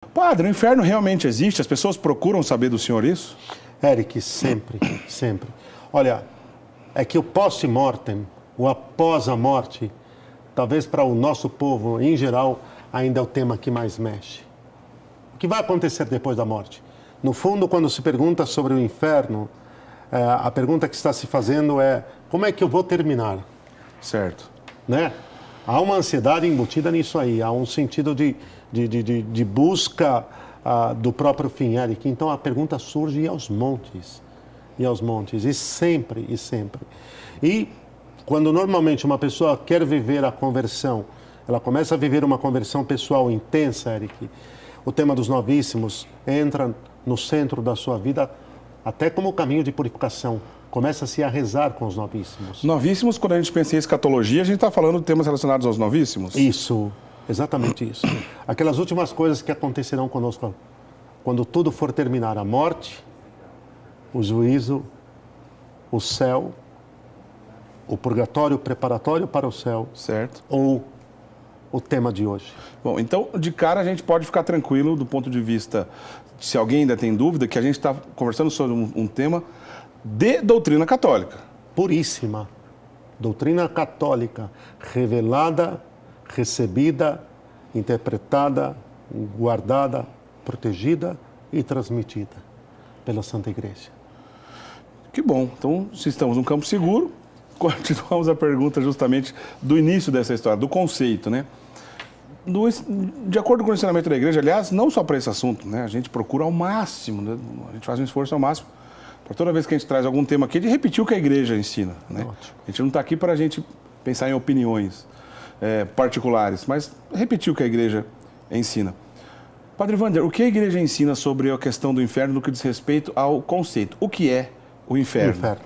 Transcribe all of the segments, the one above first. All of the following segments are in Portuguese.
Padre, o inferno realmente existe? As pessoas procuram saber do senhor isso? Eric, sempre, sempre. Olha, é que o post-mortem, o após a morte, talvez para o nosso povo em geral, ainda é o tema que mais mexe. O que vai acontecer depois da morte? No fundo, quando se pergunta sobre o inferno, a pergunta que está se fazendo é: como é que eu vou terminar? Certo. Né? Há uma ansiedade embutida nisso aí, há um sentido de busca do próprio fim, Eric. Então a pergunta surge aos montes, e sempre, e sempre. E quando normalmente uma pessoa quer viver a conversão, ela começa a viver uma conversão pessoal intensa, Eric, o tema dos novíssimos entra no centro da sua vida, até como caminho de purificação. Começa-se a rezar com os novíssimos. Novíssimos, quando a gente pensa em escatologia, a gente está falando de temas relacionados aos novíssimos? Isso, exatamente isso. Aquelas últimas coisas que acontecerão conosco quando tudo for terminar: a morte, o juízo, o céu, o purgatório preparatório para o céu. Certo. Ou o tema de hoje. Bom, então, de cara, a gente pode ficar tranquilo do ponto de vista, se alguém ainda tem dúvida, que a gente está conversando sobre um tema de doutrina católica. Puríssima. Doutrina católica, revelada, recebida, interpretada, guardada, protegida e transmitida pela Santa Igreja. Que bom. Então, se estamos num campo seguro, continuamos a pergunta justamente do início dessa história, do conceito, né? De acordo com o ensinamento da Igreja, aliás, não só para esse assunto, né? A gente procura ao máximo, né? A gente faz um esforço ao máximo, para toda vez que a gente traz algum tema aqui, de repetir o que a Igreja ensina, né? A gente não está aqui para a gente pensar em opiniões particulares, mas repetir o que a Igreja ensina. Padre Wander, o que a Igreja ensina sobre a questão do inferno no que diz respeito ao conceito? O que é o inferno? O inferno.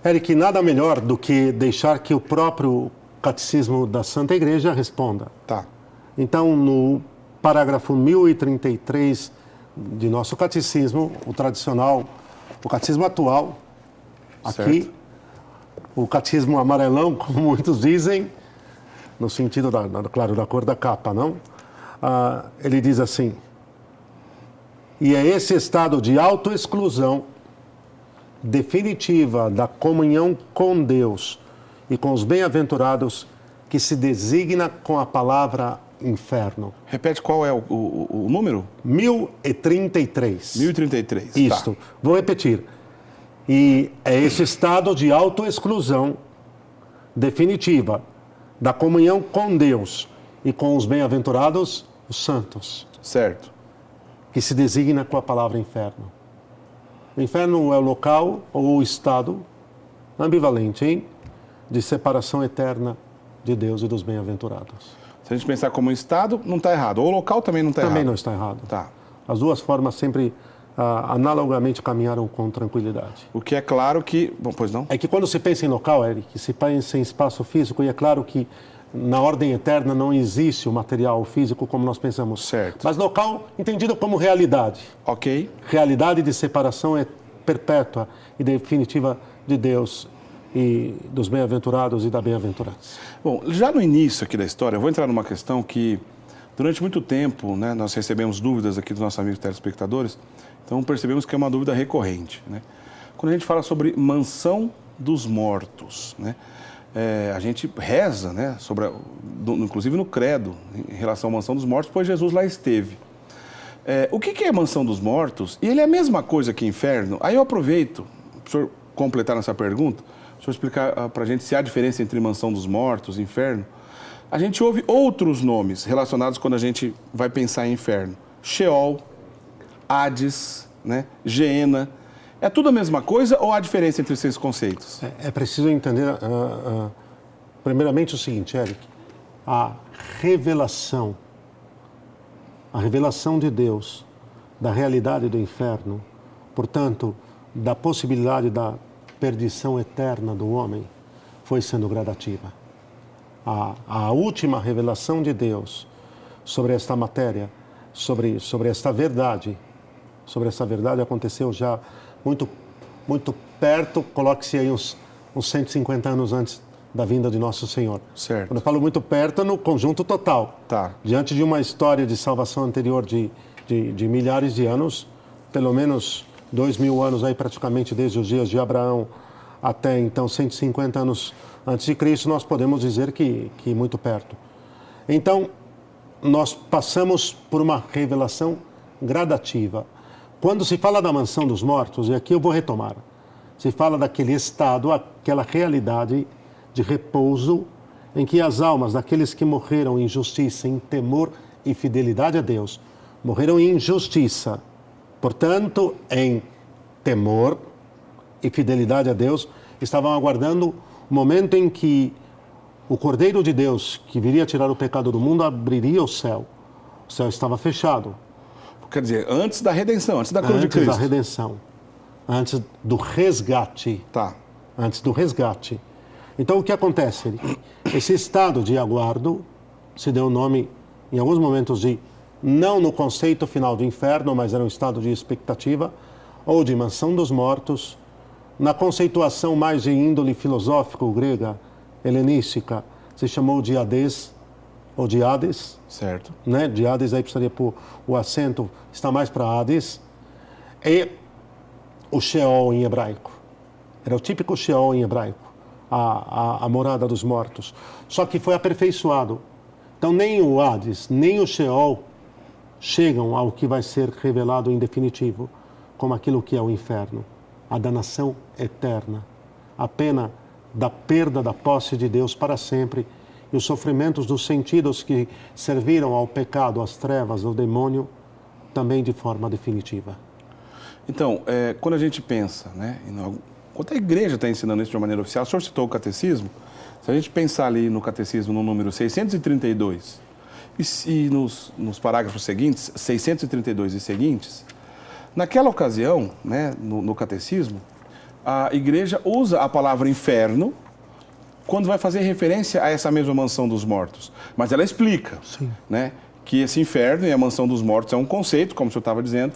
Eric, nada melhor do que deixar que o próprio Catecismo da Santa Igreja responda. Tá. Então, no parágrafo 1033 de nosso catecismo, o tradicional, o catecismo atual, aqui, certo. O catecismo amarelão, como muitos dizem, no sentido, claro, da cor da capa, não? Ele diz assim: e é esse estado de autoexclusão definitiva da comunhão com Deus e com os bem-aventurados que se designa com a palavra inferno. Repete qual é o número? 1033. 1033. Isto. Tá. Vou repetir. E é esse estado de autoexclusão definitiva da comunhão com Deus e com os bem-aventurados, os santos. Certo. Que se designa com a palavra inferno. O inferno é o local ou o estado ambivalente, hein? De separação eterna de Deus e dos bem-aventurados. Se a gente pensar como um estado, não está errado. O local também não está errado. Também não está errado. Tá. As duas formas sempre analogamente caminharam com tranquilidade. O que é claro que... Bom, pois não? É que quando se pensa em local, Eric, se pensa em espaço físico, e é claro que na ordem eterna não existe o material físico como nós pensamos. Certo. Mas local entendido como realidade. Ok. Realidade de separação perpétua e definitiva de Deus e dos bem-aventurados e da bem-aventurança. Bom, já no início aqui da história, eu vou entrar numa questão que, durante muito tempo, né, nós recebemos dúvidas aqui dos nossos amigos telespectadores, então percebemos que é uma dúvida recorrente, né? Quando a gente fala sobre mansão dos mortos, né, a gente reza, né, inclusive no credo, em relação à mansão dos mortos, pois Jesus lá esteve. O que é mansão dos mortos? E ele é a mesma coisa que inferno? Aí eu aproveito, para o senhor completar nessa pergunta, o senhor explicar para a gente se há diferença entre mansão dos mortos e inferno. A gente ouve outros nomes relacionados quando a gente vai pensar em inferno. Sheol, Hades, né? Geena. É tudo a mesma coisa ou há diferença entre esses conceitos? É preciso entender, primeiramente, o seguinte, Eric. A revelação de Deus, da realidade do inferno, portanto, da possibilidade da perdição eterna do homem, foi sendo gradativa. A última revelação de Deus sobre esta matéria, sobre esta verdade aconteceu já muito perto, coloque-se aí uns 150 anos antes da vinda de Nosso Senhor. Certo. Quando eu falo muito perto, no conjunto total. Tá. Diante de uma história de salvação anterior de milhares de anos, pelo menos 2.000 anos aí praticamente desde os dias de Abraão até então 150 anos antes de Cristo, nós podemos dizer que muito perto. Então, nós passamos por uma revelação gradativa. Quando se fala da mansão dos mortos, e aqui eu vou retomar, se fala daquele estado, aquela realidade de repouso em que as almas daqueles que morreram em justiça, em temor e fidelidade a Deus, morreram em justiça, portanto, em temor e fidelidade a Deus, estavam aguardando o momento em que o Cordeiro de Deus, que viria tirar o pecado do mundo, abriria o céu. O céu estava fechado. Quer dizer, antes da redenção, antes da cruz de Cristo. Antes da redenção. Antes do resgate. Tá. Antes do resgate. Então, o que acontece? Esse estado de aguardo se deu o nome, em alguns momentos, de, não no conceito final de inferno, mas era um estado de expectativa, ou de mansão dos mortos. Na conceituação mais de índole filosófico grega, helenística, se chamou de Hades, ou de Hades. Certo. Né? De Hades, aí precisaria pôr o acento, está mais para Hades. E o Sheol em hebraico. Era o típico Sheol em hebraico, a morada dos mortos. Só que foi aperfeiçoado. Então, nem o Hades, nem o Sheol chegam ao que vai ser revelado em definitivo, como aquilo que é o inferno. A danação eterna. A pena da perda da posse de Deus para sempre e os sofrimentos dos sentidos que serviram ao pecado, às trevas, ao demônio, também de forma definitiva. Então, quando a gente pensa, né, quando a igreja está ensinando isso de uma maneira oficial, o senhor citou o catecismo, se a gente pensar ali no catecismo no número 632 e nos parágrafos seguintes, 632 e seguintes, naquela ocasião, né, no catecismo, a igreja usa a palavra inferno quando vai fazer referência a essa mesma mansão dos mortos. Mas ela explica, né, que esse inferno e a mansão dos mortos é um conceito, como o senhor estava dizendo,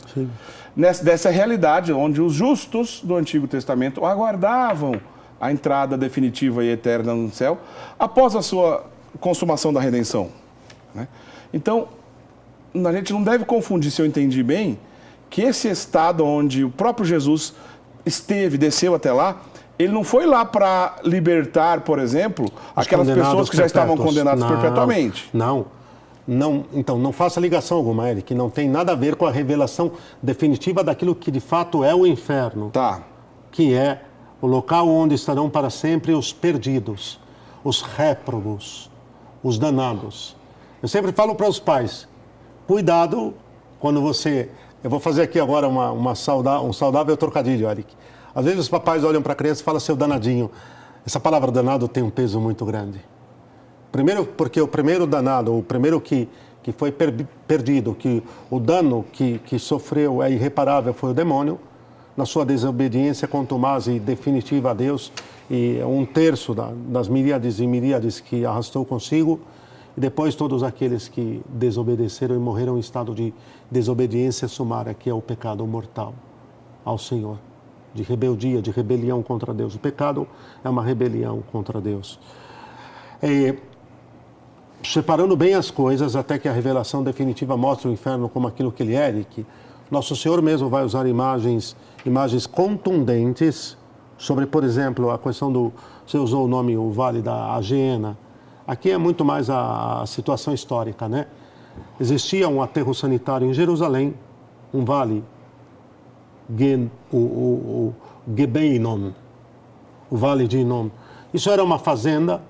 dessa realidade onde os justos do Antigo Testamento aguardavam a entrada definitiva e eterna no céu após a sua consumação da redenção. Né? Então, a gente não deve confundir, se eu entendi bem, que esse estado onde o próprio Jesus esteve, desceu até lá, ele não foi lá para libertar, por exemplo, aquelas pessoas que já estavam condenadas perpetuamente. Não. Então, não faça ligação alguma, Eric, não tem nada a ver com a revelação definitiva daquilo que de fato é o inferno. Tá. Que é o local onde estarão para sempre os perdidos, os réprobos, os danados. Eu sempre falo para os pais, cuidado quando você... Eu vou fazer aqui agora um saudável trocadilho, Eric. Às vezes os papais olham para a criança e falam, seu danadinho. Essa palavra danado tem um peso muito grande. Primeiro, porque o primeiro danado, o primeiro que foi perdido, que o dano que sofreu é irreparável, foi o demônio, na sua desobediência contumaz e definitiva a Deus, e 1/3 das miríades e miríades que arrastou consigo, e depois todos aqueles que desobedeceram e morreram em estado de desobediência sumária, que é o pecado mortal ao Senhor, de rebeldia, de rebelião contra Deus. O pecado é uma rebelião contra Deus. Separando bem as coisas, até que a revelação definitiva mostre o inferno como aquilo que ele é, e que Nosso Senhor mesmo vai usar imagens contundentes sobre, por exemplo, a questão do... Você usou o nome, o Vale da Ageena. Aqui é muito mais a situação histórica, né? Existia um aterro sanitário em Jerusalém, um vale, o Gebeinon, o Vale de Inom. Isso era uma fazenda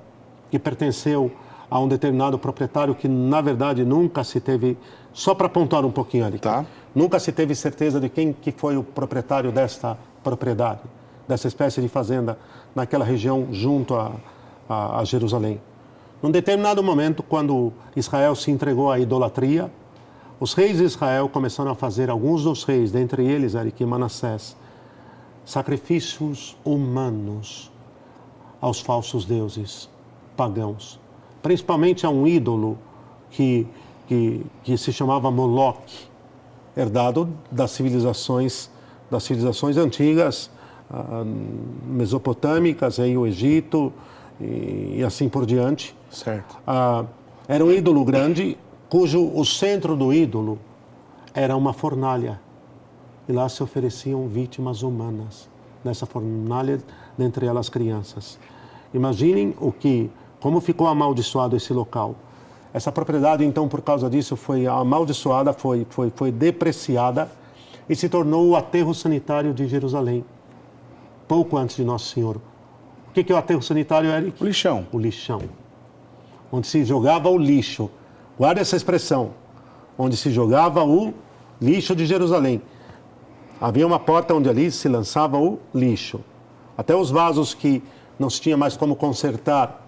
que pertenceu a um determinado proprietário que, na verdade, nunca se teve... Só para apontar um pouquinho ali. Tá. Nunca se teve certeza de quem que foi o proprietário desta propriedade, dessa espécie de fazenda, naquela região junto a Jerusalém. Num determinado momento, quando Israel se entregou à idolatria, os reis de Israel começaram a fazer, alguns dos reis, dentre eles, Eric e Manassés, sacrifícios humanos aos falsos deuses pagãos. Principalmente a um ídolo que se chamava Moloque, herdado das civilizações antigas, mesopotâmicas, aí o Egito e assim por diante. Certo. Era um ídolo grande, cujo o centro do ídolo era uma fornalha. E lá se ofereciam vítimas humanas, nessa fornalha, dentre elas crianças. Imaginem como ficou amaldiçoado esse local. Essa propriedade, então, por causa disso, foi amaldiçoada, foi depreciada e se tornou o aterro sanitário de Jerusalém, pouco antes de Nosso Senhor. O que é o aterro sanitário, Eric? O lixão. O lixão. Onde se jogava o lixo. Guarda essa expressão. Onde se jogava o lixo de Jerusalém. Havia uma porta onde ali se lançava o lixo. Até os vasos que não se tinha mais como consertar,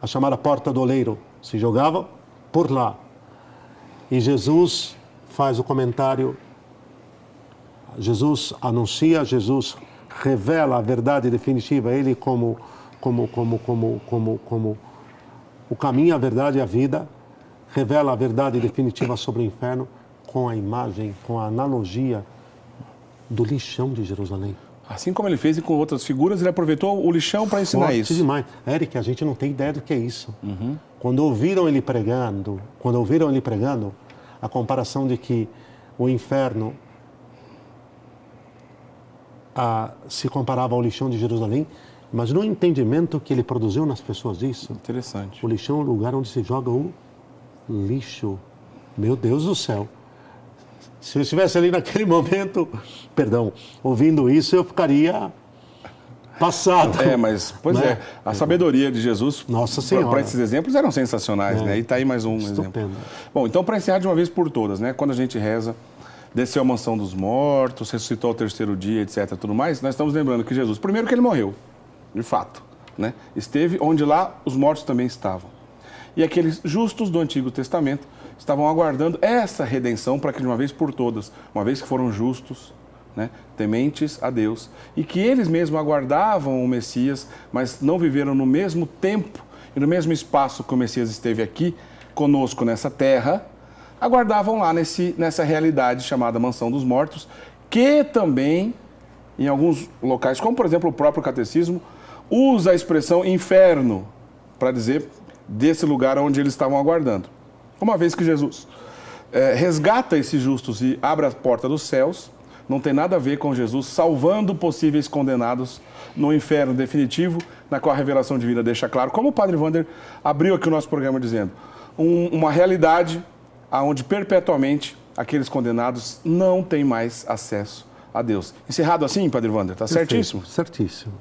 a chamada porta do oleiro, se jogavam por lá. E Jesus faz o comentário, Jesus anuncia, Jesus revela a verdade definitiva, ele como o caminho, a verdade e a vida, revela a verdade definitiva sobre o inferno com a imagem, com a analogia do lixão de Jerusalém. Assim como ele fez e com outras figuras, ele aproveitou o lixão para ensinar Forte isso. Demais. Eric, a gente não tem ideia do que é isso. Quando ouviram ele pregando, a comparação de que o inferno se comparava ao lixão de Jerusalém, mas no entendimento que ele produziu nas pessoas disso, Interessante. o lixão é o lugar onde se joga o lixo. Meu Deus do céu. Se eu estivesse ali naquele momento, ouvindo isso, eu ficaria passado. Pois é, a sabedoria de Jesus Nossa Senhora. Para esses exemplos eram sensacionais, né? E está aí mais um exemplo. Bom, então para encerrar de uma vez por todas, né? Quando a gente reza, desceu à mansão dos mortos, ressuscitou ao terceiro dia, etc, tudo mais, nós estamos lembrando que Jesus, primeiro que ele morreu, de fato, né? Esteve onde lá os mortos também estavam. E aqueles justos do Antigo Testamento estavam aguardando essa redenção para que de uma vez por todas, uma vez que foram justos, né, tementes a Deus, e que eles mesmos aguardavam o Messias, mas não viveram no mesmo tempo e no mesmo espaço que o Messias esteve aqui conosco nessa terra, aguardavam lá nessa realidade chamada Mansão dos Mortos, que também, em alguns locais, como por exemplo o próprio Catecismo, usa a expressão inferno para dizer desse lugar onde eles estavam aguardando. Uma vez que Jesus resgata esses justos e abre a porta dos céus, não tem nada a ver com Jesus salvando possíveis condenados no inferno definitivo, na qual a revelação divina deixa claro, como o Padre Wander abriu aqui o nosso programa dizendo, uma realidade onde perpetuamente aqueles condenados não têm mais acesso a Deus. Encerrado assim, Padre Wander, está certíssimo? Certíssimo.